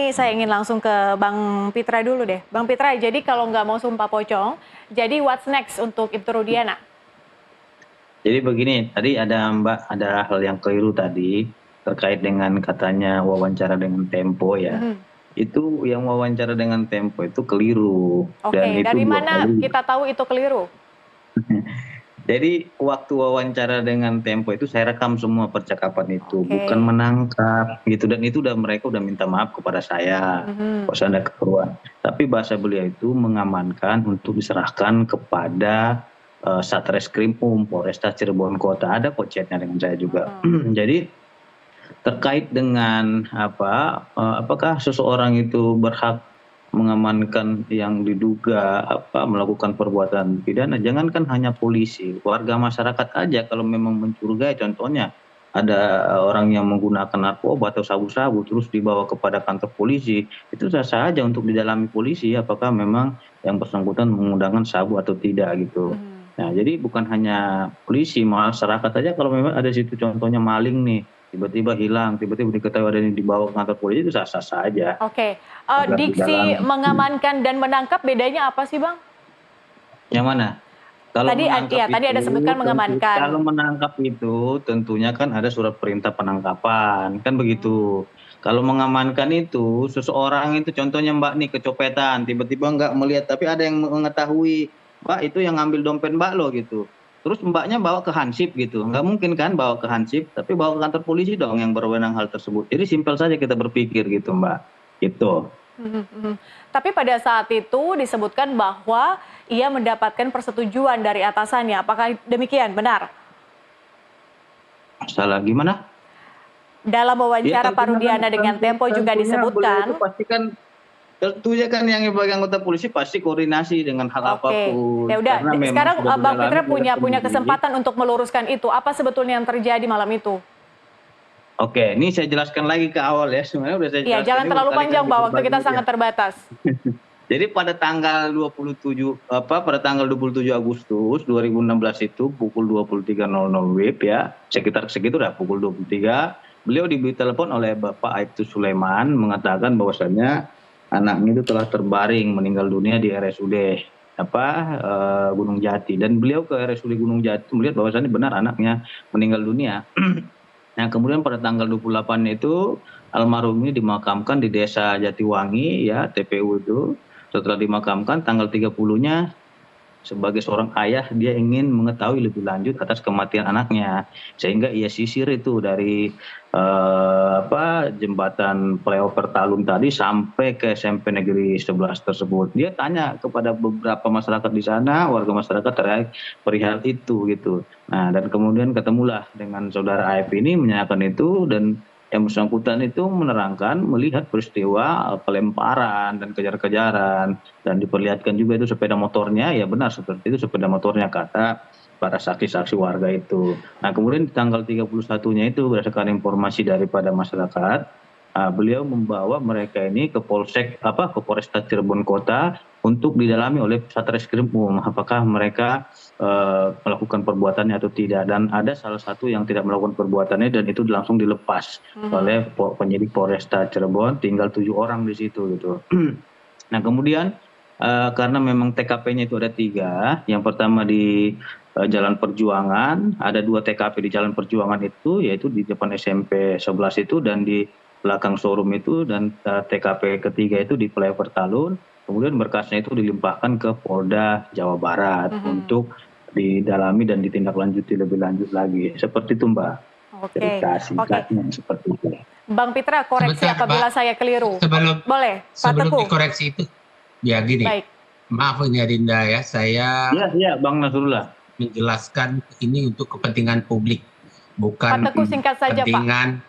Ini saya ingin langsung ke Bang Pitra dulu deh. Bang Pitra, jadi kalau nggak mau sumpah pocong, jadi what's next untuk Ibtu Rudiana? Jadi begini, tadi ada hal yang keliru tadi terkait dengan katanya wawancara dengan Tempo ya. Mhm. Itu yang wawancara dengan Tempo itu keliru dan Oke, itu dari dua mana kali. kita tahu itu keliru? Jadi waktu wawancara dengan Tempo itu saya rekam semua percakapan itu, bukan Oke. menangkap gitu, dan itu mereka udah minta maaf kepada saya Mhm. kalau saya ada keperluan. Tapi bahasa beliau itu mengamankan untuk diserahkan kepada Satreskrim Polresta Cirebon Kota. Ada kok chatnya dengan saya juga. Mhm. Jadi terkait dengan apakah seseorang itu berhak mengamankan yang diduga melakukan perbuatan pidana, jangankan hanya polisi, warga masyarakat aja kalau memang mencurigai, contohnya ada orang yang menggunakan narkoba atau sabu-sabu terus dibawa kepada kantor polisi, itu sah-sah aja untuk didalami polisi apakah memang yang bersangkutan menggunakan sabu atau tidak gitu. Mhm. Nah, jadi bukan hanya polisi, masyarakat aja kalau memang ada situ contohnya maling nih, tiba-tiba hilang, tiba-tiba diketahui ada yang dibawa ke kantor polisi, itu sah-sah saja Oke, agar diksi didalami. mengamankan dan menangkap bedanya apa sih, Bang? Yang mana? Kalau menangkap Iya, tadi ada itu sebutkan tentu, mengamankan. kalau menangkap itu tentunya kan ada surat perintah penangkapan, kan Mhm. begitu. Kalau mengamankan itu seseorang itu contohnya Mbak nih kecopetan, tiba-tiba nggak melihat tapi ada yang mengetahui, Mbak itu yang ngambil dompet Mbak loh gitu. Terus Mbaknya bawa ke Hansip gitu, nggak mungkin kan bawa ke Hansip, tapi bawa ke kantor polisi dong yang berwenang hal tersebut. Jadi simpel saja kita berpikir gitu Mbak, gitu. Mhm, mhm. Tapi pada saat itu disebutkan bahwa ia mendapatkan persetujuan dari atasannya. Apakah demikian? Benar? Salah gimana? Dalam Ya wawancara Pak tentunya kan, Rudiana dengan Tempo juga tentunya beliau itu disebutkan. pasti kan, tentunya kan yang sebagai anggota polisi pasti koordinasi dengan hal Oke, ya apapun, udah. karena memang Sekarang sudah Bang didalami Fitra oleh punya penyidik. kesempatan untuk meluruskan itu. Apa sebetulnya yang terjadi malam itu? Oke, ini saya jelaskan lagi ke awal ya, sebenarnya udah saya Iya, jelaskan jangan ini terlalu berkali-kali panjang, di Bang. Waktu berbagai kita media. sangat terbatas. Jadi pada tanggal 27 pada tanggal 27 Agustus 2016 itu pukul 23.00 WIB ya, sekitar segitu dah pukul 23, beliau diberi telepon oleh Bapak Aibtu Sulaiman mengatakan bahwasannya anaknya itu telah terbaring meninggal dunia di RSUD Gunung Jati, dan beliau ke RSUD Gunung Jati melihat bahwasannya benar anaknya meninggal dunia. Nah, kemudian pada tanggal 28 itu almarhum ini dimakamkan di Desa Jatiwangi ya, TPU itu. Setelah dimakamkan tanggal 30-nya sebagai seorang ayah dia ingin mengetahui lebih lanjut atas kematian anaknya. Sehingga ia sisir itu dari jembatan flyover Talun tadi sampai ke SMP Negeri 11 tersebut. Dia tanya kepada beberapa masyarakat di sana, warga masyarakat terkait perihal itu gitu. Nah, dan kemudian ketemulah dengan saudara AF ini menanyakan itu, dan yang bersangkutan itu menerangkan melihat peristiwa pelemparan dan kejar-kejaran, dan diperlihatkan juga itu sepeda motornya, ya benar seperti itu sepeda motornya kata para saksi-saksi warga itu. Nah, kemudian di tanggal 31-nya itu berdasarkan informasi daripada masyarakat, beliau membawa mereka ini ke ke Polresta Cirebon Kota untuk didalami oleh Satreskrim apakah mereka melakukan perbuatannya atau tidak, dan ada salah satu yang tidak melakukan perbuatannya dan itu langsung dilepas oleh Mhm. penyidik Polresta Cirebon, tinggal 7 orang di situ gitu. Nah, kemudian karena memang TKP-nya itu ada 3, yang pertama di Jalan Perjuangan, ada 2 TKP di Jalan Perjuangan itu, yaitu di depan SMP 11 itu dan di belakang showroom itu, dan TKP ketiga itu di flyover Talun, kemudian berkasnya itu dilimpahkan ke Polda Jawa Barat Mhm. untuk didalami dan ditindaklanjuti lebih lanjut lagi. Seperti itu Mbak, Oke, cerita oke. singkatnya seperti itu. Bang Pitra, koreksi Sebentar, Mbak. apabila saya keliru. Sebelum Boleh, Pak sebelum Teguh? dikoreksi itu, ya gini, Baik. maaf ini Adinda ya, saya Iya, iya Bang Nasrullah. menjelaskan ini untuk kepentingan publik, Pak bukan Teguh singkat saja, Pak.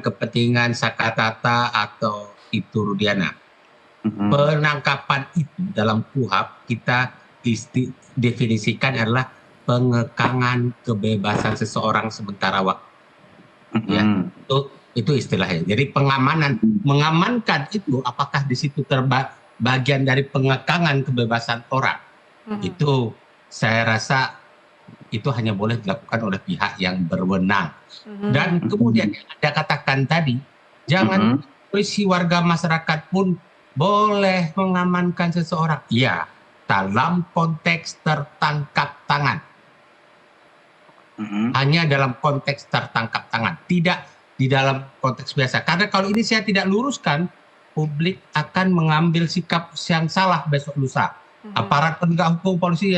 kepentingan Sakatata atau Ibtu Rudiana. Mhm. Penangkapan itu dalam KUHP kita definisikan adalah pengekangan kebebasan seseorang sementara waktu. Ya, itu istilahnya. Jadi pengamanan, mengamankan itu apakah di situ bagian dari pengekangan kebebasan orang? Itu saya rasa itu hanya boleh dilakukan oleh pihak yang berwenang. Dan kemudian yang Anda katakan tadi, jangan polisi warga masyarakat pun boleh mengamankan seseorang. Ya, dalam konteks tertangkap tangan. Hanya dalam konteks tertangkap tangan, tidak di dalam konteks biasa. Karena kalau ini saya tidak luruskan, publik akan mengambil sikap yang salah besok lusa. Aparat penegak hukum polisi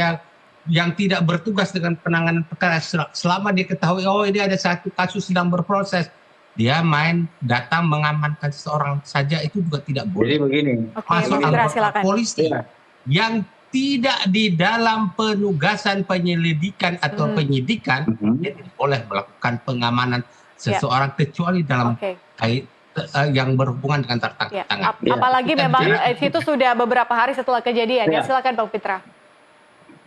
yang tidak bertugas dengan penanganan perkara selama dia ketahui ini ada satu kasus sedang berproses, dia datang mengamankan seseorang saja, itu juga tidak boleh. Jadi begini. Masuk anggota polisi yang tidak di dalam penugasan penyelidikan atau penyidikan, dia tidak boleh melakukan pengamanan seseorang kecuali dalam kait yang berhubungan dengan tertangkap tangan. Apalagi memang itu sudah beberapa hari setelah kejadian. Ya, silakan Bang Pitra.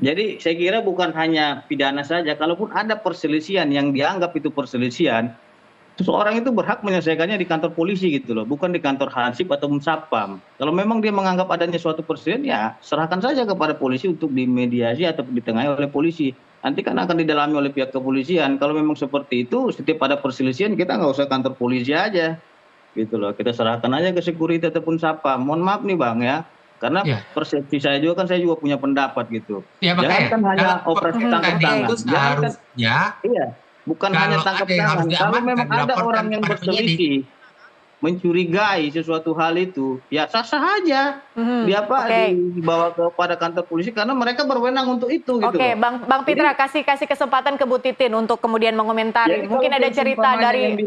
Jadi saya kira bukan hanya pidana saja, kalaupun ada perselisihan yang dianggap itu perselisihan, seseorang itu berhak menyelesaikannya di kantor polisi gitu loh, bukan di kantor Hansip atau Satpam. Kalau memang dia menganggap adanya suatu perselisihan, ya serahkan saja kepada polisi untuk dimediasi atau ditengahi oleh polisi. Nanti kan akan didalami oleh pihak kepolisian. Kalau memang seperti itu, setiap ada perselisihan kita nggak usah kantor polisi aja, gitu loh. Kita serahkan aja ke security ataupun Satpam. Mohon maaf nih Bang ya, karena persepsi saya juga kan saya juga punya pendapat gitu. Ya, jangan kan hanya operasi tangkap tangan. Itu seharusnya. Iya. Bukan hanya tangkap tangan. Kalau memang ada orang yang berselisih, mencurigai sesuatu hal itu, ya sah-sah aja. Dia dibawa kepada kantor polisi karena mereka berwenang untuk itu. Oke, gitu. Bang Pitra, kasih kesempatan ke Bu Titin untuk kemudian mengomentari. Mungkin ada cerita dari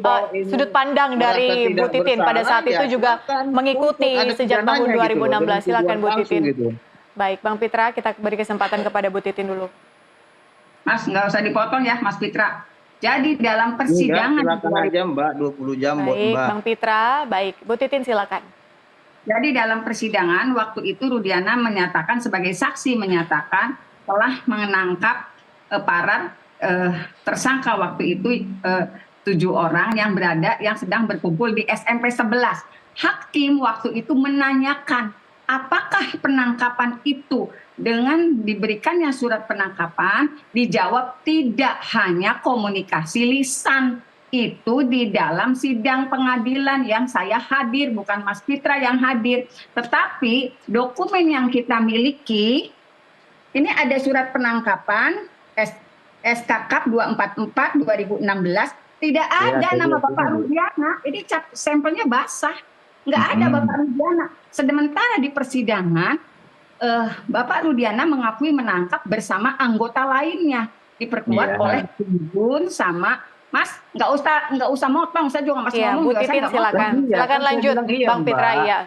sudut pandang dari Bu Titin pada saat itu juga mengikuti sejak tahun 2016. Silakan Bu Titin. Baik, Bang Pitra, kita beri kesempatan kepada Bu Titin dulu. Mas, nggak usah dipotong ya, Mas Pitra. Jadi dalam persidangan silakan aja Mbak, 20 jam buat Mbak. Bang Pitra, baik. Bu Titin silakan. Jadi dalam persidangan waktu itu Rudiana menyatakan sebagai saksi menyatakan telah menangkap para tersangka waktu itu 7 orang yang sedang berkumpul di SMP 11. Hakim waktu itu menanyakan apakah penangkapan itu dengan diberikannya surat penangkapan, dijawab tidak, hanya komunikasi lisan. Itu di dalam sidang pengadilan yang saya hadir, bukan Mas Pitra yang hadir. Tetapi dokumen yang kita miliki, ini ada surat penangkapan SKK 244 2016, tidak ada nama Bapak Rudiana, ini sampelnya basah, nggak ada Bapak Rudiana. Sementara di persidangan, Bapak Rudiana mengakui menangkap bersama anggota lainnya, diperkuat oleh Gun sama Mas. Nggak usah motong, saya juga masih ngomong. Bu Titin silakan lanjut Bang Pitra. Iya,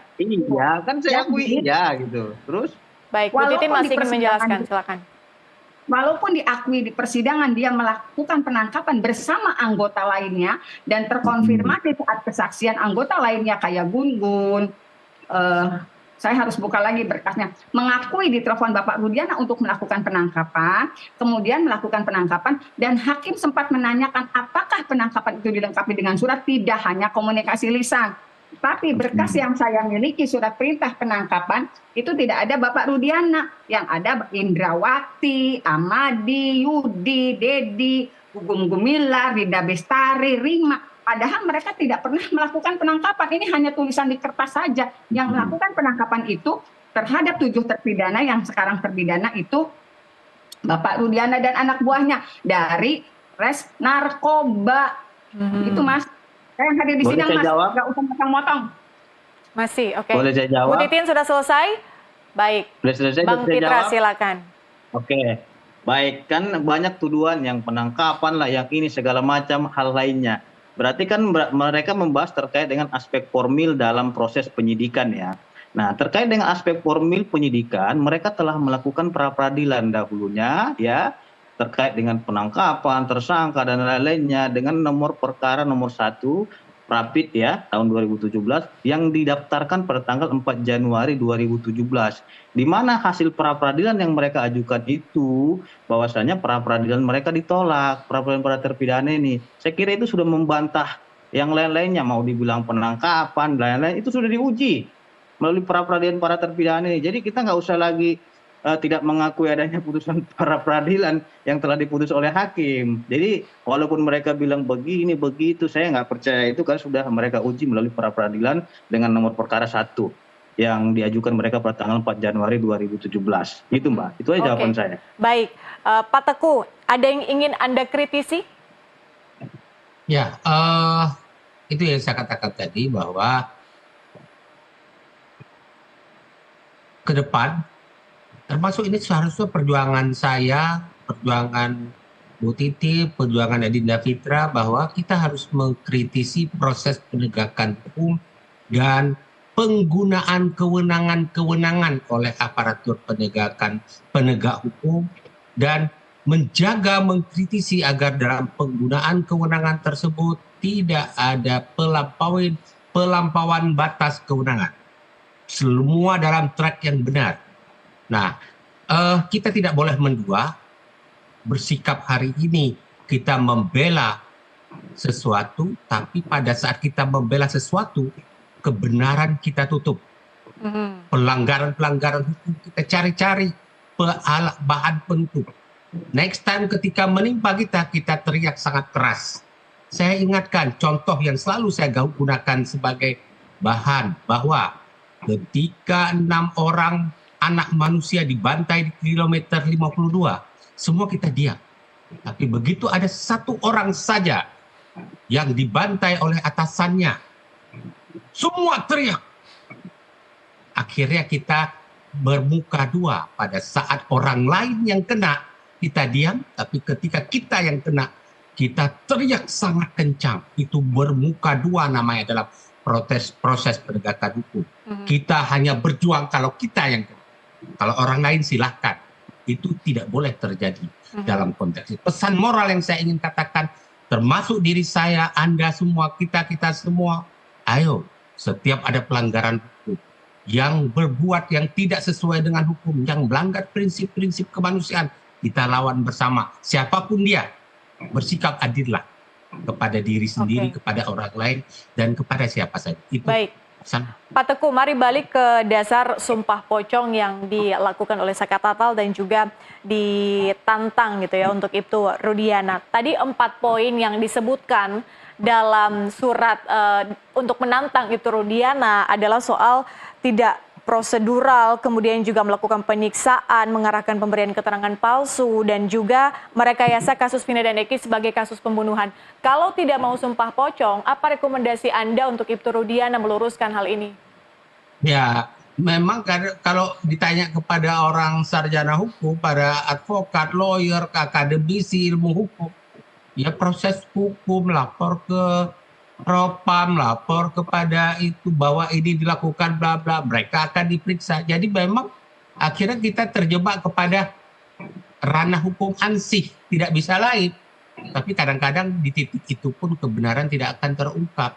kan saya akui gitu. Terus baik, Bu Titin masih ingin menjelaskan, silakan. Walaupun diakui di persidangan dia melakukan penangkapan bersama anggota lainnya dan terkonfirmasi saat kesaksian anggota lainnya kayak Gun, saya harus buka lagi berkasnya, mengakui di telepon Bapak Rudiana untuk melakukan penangkapan, kemudian melakukan penangkapan, dan hakim sempat menanyakan apakah penangkapan itu dilengkapi dengan surat, tidak hanya komunikasi lisan. Tapi berkas yang saya miliki, surat perintah penangkapan, itu tidak ada Bapak Rudiana, yang ada Indrawati, Amadi, Yudi, Dedi, Gugum Gumilar, Rida Bestari, Rima. Padahal mereka tidak pernah melakukan penangkapan. Ini hanya tulisan di kertas saja. Yang melakukan penangkapan itu terhadap 7 terpidana yang sekarang terpidana itu Bapak Rudiana dan anak buahnya dari Res Narkoba. Itu Mas. Saya yang hadir di sidang Mas. Nggak usah motong-motong. Masih, oke. Boleh saya jawab? Bu Titin sudah selesai? Baik. Boleh selesai, Bang Pitra silakan. Oke. Baik, kan banyak tuduhan yang penangkapan lah, yang ini segala macam hal lainnya. Berarti kan mereka membahas terkait dengan aspek formil dalam proses penyidikan ya. Nah, terkait dengan aspek formil penyidikan, mereka telah melakukan pra-peradilan dahulunya ya, terkait dengan penangkapan, tersangka dan lain-lainnya dengan nomor perkara nomor 1 Rapid ya tahun 2017 yang didaftarkan pada tanggal 4 Januari 2017. Di mana hasil pra-peradilan yang mereka ajukan itu bahwasanya pra-peradilan mereka ditolak, pra-peradilan para terpidana ini. Saya kira itu sudah membantah yang lain-lainnya, mau dibilang penangkapan, lain-lain itu sudah diuji melalui pra-peradilan para terpidana ini. Jadi kita nggak usah lagi tidak mengakui adanya putusan para peradilan yang telah diputus oleh hakim. Jadi walaupun mereka bilang begini begitu, saya nggak percaya itu karena sudah mereka uji melalui para peradilan dengan nomor perkara 1 yang diajukan mereka pada tanggal 4 Januari 2017. Gitu Mbak, itu aja jawaban saya. Baik, Pak Teguh, ada yang ingin Anda kritisi? Ya, itu yang saya katakan tadi bahwa ke depan, termasuk ini seharusnya perjuangan saya, perjuangan Bu Titi, perjuangan Adinda Fitra, bahwa kita harus mengkritisi proses penegakan hukum dan penggunaan kewenangan-kewenangan oleh aparatur penegak hukum, dan menjaga, mengkritisi agar dalam penggunaan kewenangan tersebut tidak ada pelampauan batas kewenangan. Semua dalam track yang benar. Nah, kita tidak boleh mendua. Bersikap hari ini kita membela sesuatu, tapi pada saat kita membela sesuatu, kebenaran kita tutup. Pelanggaran-pelanggaran hukum kita cari-cari bahan penutup. Next time ketika menimpa kita teriak sangat keras. Saya ingatkan contoh yang selalu saya gunakan sebagai bahan, bahwa ketika 6 orang anak manusia dibantai di kilometer 52, semua kita diam. Tapi begitu ada 1 orang saja yang dibantai oleh atasannya, semua teriak. Akhirnya kita bermuka dua. Pada saat orang lain yang kena, kita diam, tapi ketika kita yang kena, kita teriak sangat kencang. Itu bermuka dua namanya dalam proses penegakan hukum. Kita hanya berjuang kalau kita yang kena. Kalau orang lain silahkan. Itu tidak boleh terjadi dalam konteks itu. Pesan moral yang saya ingin katakan, termasuk diri saya, Anda semua, kita semua, ayo, setiap ada pelanggaran hukum yang berbuat yang tidak sesuai dengan hukum, yang melanggar prinsip-prinsip kemanusiaan, kita lawan bersama. Siapapun dia, bersikap adillah kepada diri sendiri, kepada orang lain, dan kepada siapa saja. Itu. Baik. Pak Teguh, mari balik ke dasar sumpah pocong yang dilakukan oleh Saka Tatal dan juga ditantang gitu ya untuk Ibtu Rudiana. Tadi 4 poin yang disebutkan dalam surat untuk menantang Ibtu Rudiana adalah soal tidak prosedural, kemudian juga melakukan penyiksaan, mengarahkan pemberian keterangan palsu, dan juga merekayasa kasus Vina dan Eki sebagai kasus pembunuhan. Kalau tidak mau sumpah pocong, apa rekomendasi Anda untuk Ibtu Rudiana meluruskan hal ini? Ya, memang kalau ditanya kepada orang sarjana hukum, para advokat, lawyer, akademisi ilmu hukum, ya proses hukum, lapor ke Propam, lapor kepada itu bahwa ini dilakukan bla bla, mereka akan diperiksa. Jadi memang akhirnya kita terjebak kepada ranah hukum ansih, tidak bisa lain. Tapi kadang-kadang di titik itu pun kebenaran tidak akan terungkap.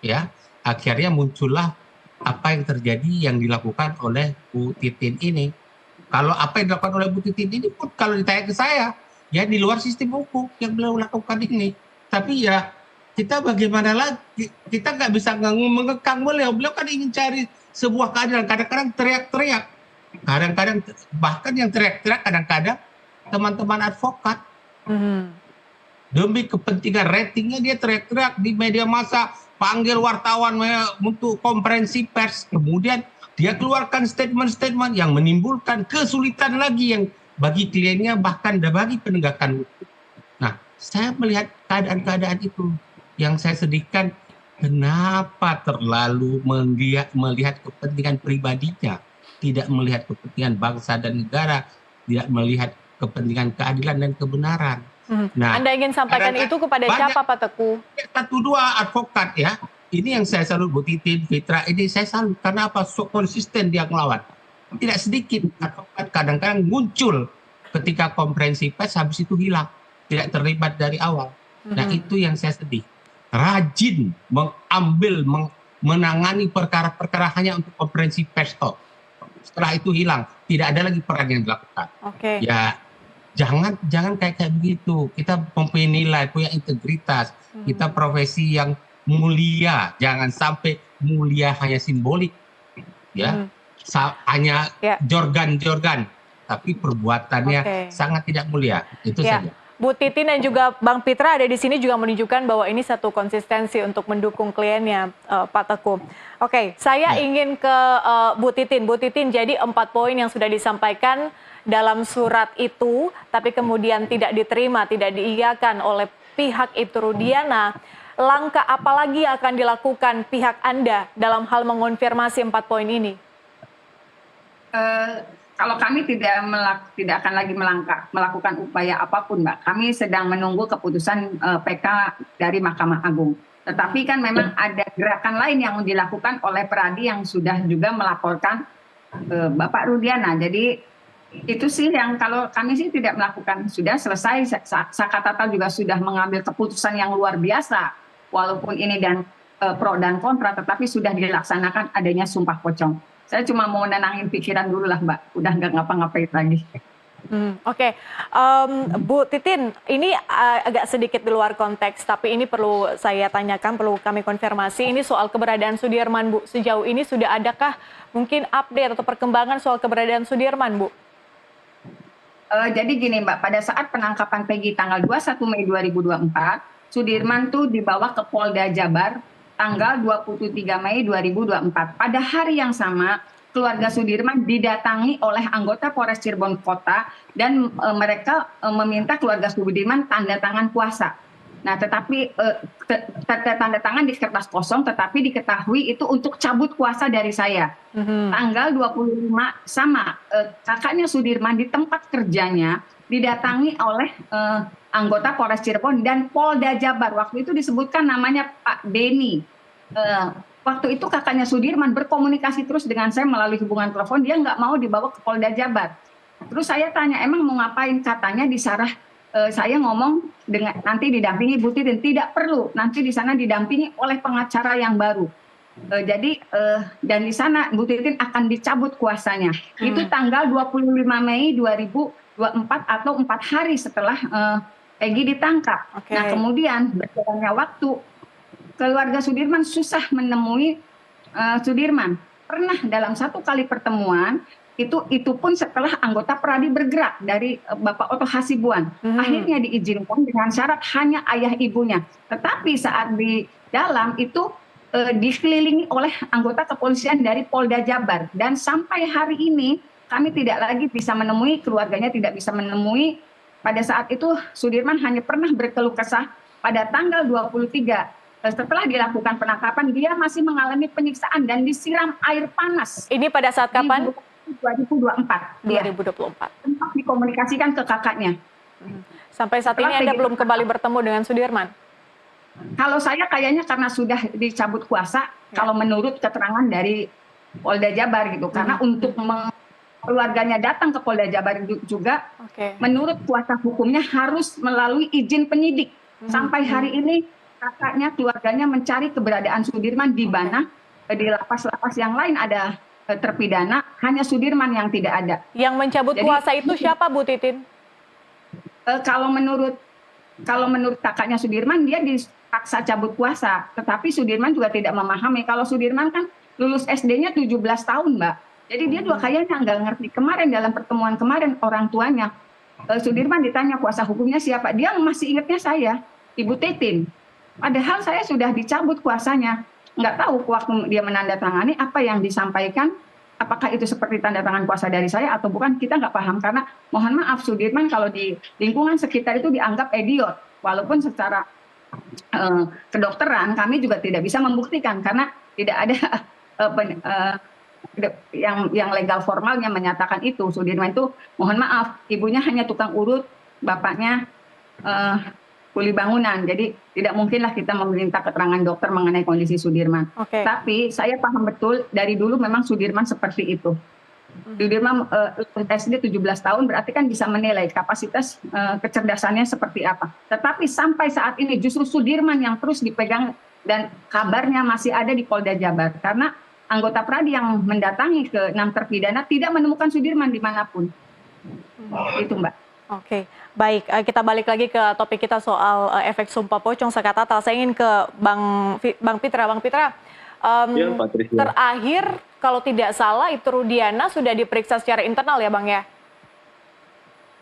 Ya, akhirnya muncullah apa yang terjadi yang dilakukan oleh Bu Titin ini. Kalau apa yang dilakukan oleh Bu Titin ini pun kalau ditanya ke saya, ya di luar sistem hukum yang beliau lakukan ini. Tapi ya kita bagaimana lagi, kita nggak bisa mengekang beliau kan ingin cari sebuah keadilan. Kadang-kadang teriak-teriak, kadang-kadang bahkan yang teriak-teriak kadang-kadang teman-teman advokat. Demi kepentingan ratingnya dia teriak-teriak di media massa, panggil wartawan untuk konferensi pers, kemudian dia keluarkan statement-statement yang menimbulkan kesulitan lagi yang bagi kliennya bahkan bagi penegakan hukum. Nah, saya melihat keadaan-keadaan itu. Yang saya sedihkan, kenapa terlalu melihat kepentingan pribadinya, tidak melihat kepentingan bangsa dan negara, tidak melihat kepentingan keadilan dan kebenaran. Nah, Anda ingin sampaikan itu kepada siapa, Pak Teguh? 1-2 advokat ya, ini yang saya salut, Bu Titin, Fitra, ini saya salut. Karena apa? So konsisten dia melawan. Tidak sedikit advokat kadang-kadang muncul ketika konferensi pers, habis itu hilang, tidak terlibat dari awal. Nah, itu yang saya sedih. Rajin menangani perkara-perkara hanya untuk konferensi pers. Setelah itu hilang, tidak ada lagi peran yang dilakukan. Ya, jangan kayak begitu. Kita mempunyai nilai, punya integritas. Kita profesi yang mulia, jangan sampai mulia hanya simbolik. Ya, hanya jorgan-jorgan. tapi perbuatannya sangat tidak mulia. Itu saja. Bu Titin dan juga Bang Pitra ada di sini juga menunjukkan bahwa ini satu konsistensi untuk mendukung kliennya, Pak Teguh. Oke, saya ingin ke Bu Titin. Bu Titin, jadi 4 poin yang sudah disampaikan dalam surat itu, tapi kemudian tidak diterima, tidak diiyakan oleh pihak Ibtu Rudiana. Langkah apa lagi yang akan dilakukan pihak Anda dalam hal mengonfirmasi 4 poin ini? Kalau kami tidak akan lagi melakukan upaya apapun, Mbak. Kami sedang menunggu keputusan PK dari Mahkamah Agung. Tetapi kan memang ada gerakan lain yang dilakukan oleh Peradi yang sudah juga melaporkan Bapak Rudiana. Jadi itu sih yang kalau kami sih tidak melakukan, sudah selesai. Sakatata juga sudah mengambil keputusan yang luar biasa. Walaupun ini dan pro dan kontra, tetapi sudah dilaksanakan adanya sumpah pocong. Saya cuma mau nenangin pikiran dulu lah, Mbak. Udah nggak ngapa-ngapain lagi. Oke. Bu Titin, ini agak sedikit di luar konteks, tapi ini perlu saya tanyakan, perlu kami konfirmasi. Ini soal keberadaan Sudirman, Bu. Sejauh ini sudah adakah mungkin update atau perkembangan soal keberadaan Sudirman, Bu? Jadi gini, Mbak. Pada saat penangkapan Peggy tanggal 21 Mei 2024, Sudirman tuh dibawa ke Polda Jabar tanggal 23 Mei 2024. Pada hari yang sama, keluarga Sudirman didatangi oleh anggota Polres Cirebon Kota dan mereka meminta keluarga Sudirman tanda tangan kuasa. Nah, tetapi tanda tangan di kertas kosong, tetapi diketahui itu untuk cabut kuasa dari saya. Tanggal 25 sama kakaknya Sudirman di tempat kerjanya didatangi oleh anggota Polres Cirebon dan Polda Jabar. Waktu itu disebutkan namanya Pak Denny. Waktu itu kakaknya Sudirman berkomunikasi terus dengan saya melalui hubungan telepon, dia nggak mau dibawa ke Polda Jabar. Terus saya tanya, emang mau ngapain? Katanya disarah, saya ngomong dengan nanti didampingi Bu Titin. Tidak perlu, nanti di sana didampingi oleh pengacara yang baru. Dan di sana Bu Titin akan dicabut kuasanya. Itu tanggal 25 Mei 2024 atau 4 hari setelah Peggy ditangkap. Nah, kemudian berjalannya waktu, keluarga Sudirman susah menemui Sudirman. Pernah dalam 1 kali pertemuan, itu pun setelah anggota Peradi bergerak dari Bapak Oto Hasibuan. Akhirnya diizinkan dengan syarat hanya ayah ibunya. Tetapi saat di dalam itu dikelilingi oleh anggota kepolisian dari Polda Jabar. Dan sampai hari ini kami tidak lagi bisa menemui, keluarganya tidak bisa menemui. Pada saat itu Sudirman hanya pernah berkeluh kesah pada tanggal 23. Setelah dilakukan penangkapan, dia masih mengalami penyiksaan dan disiram air panas. Ini pada saat kapan? 2024. 2024. Sempat dikomunikasikan ke kakaknya. Sampai saat ini Anda belum kembali bertemu dengan Sudirman? Kalau saya kayaknya karena sudah dicabut kuasa, kalau menurut keterangan dari Polda Jabar gitu. Karena untuk keluarganya datang ke Polda Jabar juga, menurut kuasa hukumnya harus melalui izin penyidik. Sampai hari ini kakaknya, keluarganya mencari keberadaan Sudirman di mana di lapas-lapas yang lain ada terpidana, hanya Sudirman yang tidak ada. Yang mencabut kuasa itu siapa, Bu Titin? Kalau menurut kakaknya Sudirman, dia dipaksa cabut kuasa, tetapi Sudirman juga tidak memahami. Kalau Sudirman kan lulus SD-nya 17 tahun, Mbak. Jadi dia juga kayaknya nggak ngerti. Kemarin dalam pertemuan kemarin orang tuanya, Sudirman ditanya kuasa hukumnya siapa, dia masih ingatnya saya, Ibu Titin. Padahal saya sudah dicabut kuasanya. Nggak tahu waktu dia menandatangani apa yang disampaikan, apakah itu seperti tanda tangan kuasa dari saya atau bukan, kita nggak paham. Karena mohon maaf, Sudirman kalau di lingkungan sekitar itu dianggap idiot. Walaupun secara kedokteran kami juga tidak bisa membuktikan karena tidak ada yang legal formalnya menyatakan itu. Sudirman itu mohon maaf, ibunya hanya tukang urut, bapaknya kuli bangunan. Jadi tidak mungkinlah kita meminta keterangan dokter mengenai kondisi Sudirman. Tapi saya paham betul dari dulu memang Sudirman seperti itu. Sudirman SD 17 tahun berarti kan bisa menilai kapasitas kecerdasannya seperti apa. Tetapi sampai saat ini justru Sudirman yang terus dipegang dan kabarnya masih ada di Polda Jabar. Karena anggota Peradi yang mendatangi ke 6 terpidana tidak menemukan Sudirman dimanapun. Itu, Mbak. Oke, baik. Kita balik lagi ke topik kita soal efek sumpah pocong Sakatata. Saya ingin ke Bang Pitra. Bang Pitra, terakhir kalau tidak salah itu Rudiana sudah diperiksa secara internal ya, Bang ya?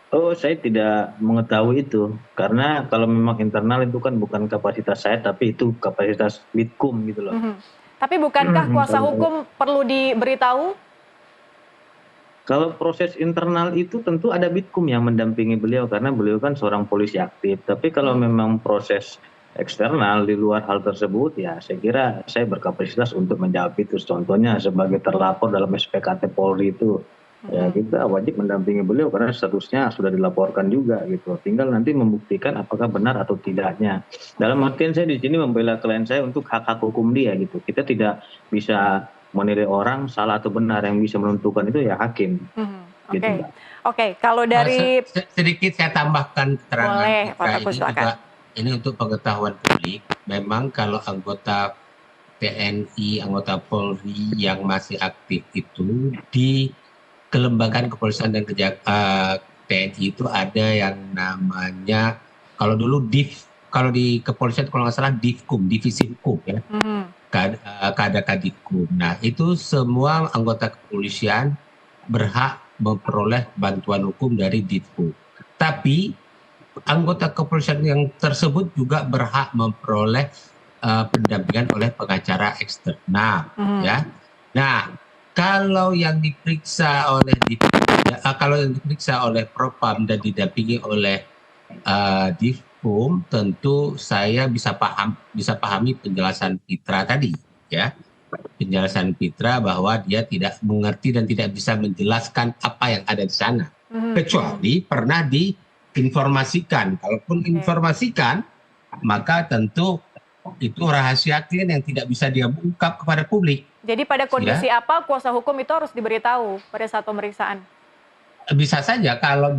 Oh, saya tidak mengetahui itu. Karena kalau memang internal itu kan bukan kapasitas saya, tapi itu kapasitas Bitkum gitu loh. Tapi bukankah kuasa hukum perlu diberitahu? Kalau proses internal itu tentu ada Bitkum yang mendampingi beliau karena beliau kan seorang polisi aktif. Tapi kalau memang proses eksternal di luar hal tersebut, ya saya kira saya berkapasitas untuk menjawab itu. Contohnya sebagai terlapor dalam SPKT Polri itu, ya kita wajib mendampingi beliau karena statusnya sudah dilaporkan juga gitu. Tinggal nanti membuktikan apakah benar atau tidaknya. Dalam artian saya di sini membela klien saya untuk hak-hak hukum dia gitu. Kita tidak bisa menilai orang salah atau benar, yang bisa menentukan itu ya hakim. Gitu, Oke, kalau dari sedikit saya tambahkan keterangan boleh, kita Pak ini Teguh, silakan. juga ini untuk pengetahuan publik. Memang kalau anggota TNI, anggota Polri yang masih aktif itu di kelembagaan kepolisian dan TNI itu ada yang namanya, kalau dulu kalau di kepolisian kalau nggak salah Divkum, divisi hukum ya. Kada Kadivkum. Nah, itu semua anggota kepolisian berhak memperoleh bantuan hukum dari Divkum. Tapi anggota kepolisian yang tersebut juga berhak memperoleh pendampingan oleh pengacara eksternal, ya. Nah, kalau yang diperiksa oleh Propam dan didampingi oleh Divkum, tentu saya bisa pahami penjelasan Pitra tadi, ya. Penjelasan Pitra bahwa dia tidak mengerti dan tidak bisa menjelaskan apa yang ada di sana, kecuali pernah diinformasikan. Kalaupun informasikan, maka tentu itu rahasia klien yang tidak bisa dia ungkap kepada publik. Jadi pada kondisi apa kuasa hukum itu harus diberitahu pada saat pemeriksaan? Bisa saja kalau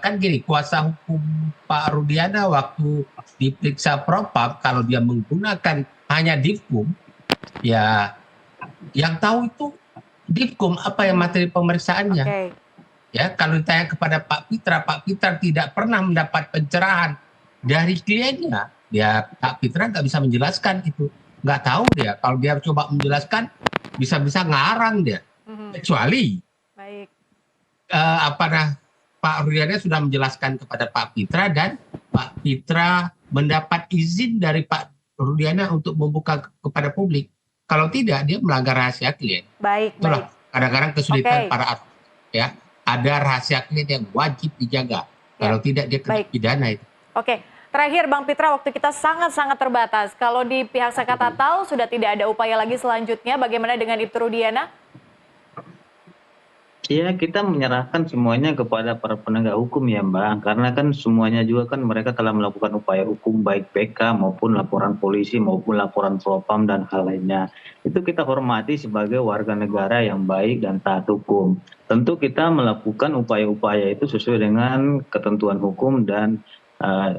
kan gini, kuasa hukum Pak Rudiana waktu diperiksa Propam, kalau dia menggunakan hanya Divkum, ya yang tahu itu Divkum apa yang materi pemeriksaannya. Ya, kalau ditanya kepada Pak Pitra tidak pernah mendapat pencerahan dari kliennya. Ya, Pak Pitra nggak bisa menjelaskan itu, nggak tahu dia. Kalau dia coba menjelaskan, bisa-bisa ngarang dia. Kecuali Pak Rudiana sudah menjelaskan kepada Pak Pitra dan Pak Pitra mendapat izin dari Pak Rudiana untuk membuka kepada publik. Kalau tidak, dia melanggar rahasia klien. Itulah kadang-kadang kesulitan para advokat, ya. Ada rahasia klien yang wajib dijaga. Kalau tidak, dia kena pidana itu. Oke, terakhir Bang Pitra, waktu kita sangat-sangat terbatas. Kalau di pihak Sakatatal sudah tidak ada upaya lagi selanjutnya, bagaimana dengan Ibtu Rudiana? Ya, kita menyerahkan semuanya kepada para penegak hukum ya Mbak, karena kan semuanya juga kan mereka telah melakukan upaya hukum baik PK maupun laporan polisi maupun laporan Propam dan hal lainnya. Itu kita hormati sebagai warga negara yang baik dan taat hukum. Tentu kita melakukan upaya-upaya itu sesuai dengan ketentuan hukum dan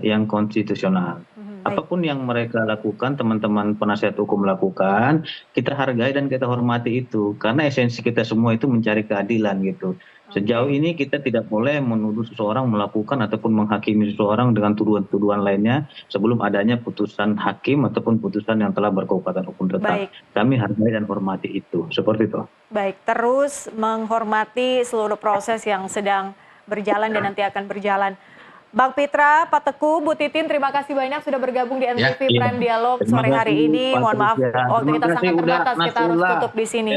yang konstitusional. Apapun yang mereka lakukan, teman-teman penasihat hukum lakukan, kita hargai dan kita hormati itu. Karena esensi kita semua itu mencari keadilan gitu. Sejauh ini kita tidak boleh menuduh seseorang melakukan ataupun menghakimi seseorang dengan tuduhan-tuduhan lainnya sebelum adanya putusan hakim ataupun putusan yang telah berkekuatan hukum tetap. Kami hargai dan hormati itu. Seperti itu. Baik, terus menghormati seluruh proses yang sedang berjalan dan nanti akan berjalan. Bang Pitra, Pak Teguh, Bu Titin, terima kasih banyak sudah bergabung di NTV Prime Dialog sore hari ini. Mohon maaf, waktu kita sangat terbatas, kita harus tutup di sini.